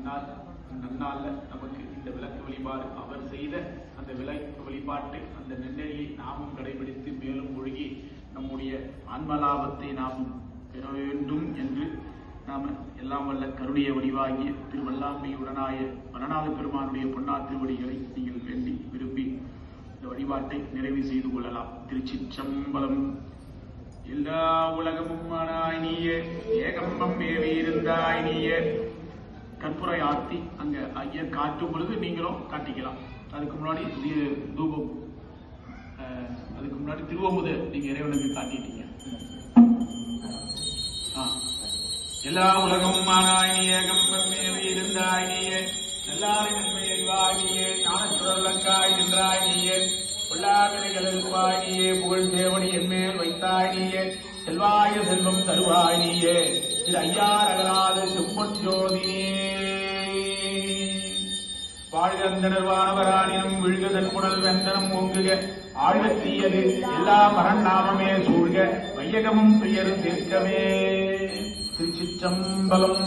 நன்னால நமக்கு இந்த விளக்கு வழிபாடு அவர் செய்த அந்த விளக்கு வழிபாட்டை அந்த நெண்ணறியை நாமும் கடைபிடித்து மேலும் ஒழுகி நம்முடைய ஆன்மலாபத்தை நாம் பெற வேண்டும் என்று நாம எல்லாம் வல்ல கருணைய வடிவாகிய திருவல்லாமையுடனாய வனநாத பெருமானுடைய பொன்னா திருவடிகளை நீங்கள் வேண்டி விரும்பி இந்த வழிபாட்டை நிறைவு செய்து கொள்ளலாம். திருச்சிற்றம்பலம். எல்லா உலகமும் ஆனாய் நீயே, ஏகம்பம் ஏவியிருந்தாய் நீயே. கற்புரை ஆர்த்தி அங்க ஐயர் காட்டும் பொழுது நீங்களும் காட்டிக்கலாம். அதுக்கு முன்னாடி தூபம், அதுக்கு முன்னாடி திருவமுது நீங்க இறைவனுக்கு காட்டிட்டீங்க. எல்லா உலகமும் ஆனாய் நீயே, ஏகம்பம் ஏவியிருந்தாய் நீயே. நல்லாரின் நன்மை அறிவாய் நீயே, ஞானச்சுடர்காய் நின்றாய் நீயே. பொல்லாவினைகளுப்பாய் நீயே, புகழ் தேவடி என்மேல் வைத்தாய் நீயே. செல்வாய செல்வம் தருவாய் நீயே, திரு ஐயார் அகலாது செம்பொன் ஜோதி. வாழ்கந்தனர் வானவராணினும் விழுகதன் புனல் வெந்தனம் ஓங்குக. ஆழ்க தீயது எல்லா மரண் நாமமே சூழ்க, வையகமும் துயரும் தீர்க்கவே. திருச்சிற்றம்பலம்.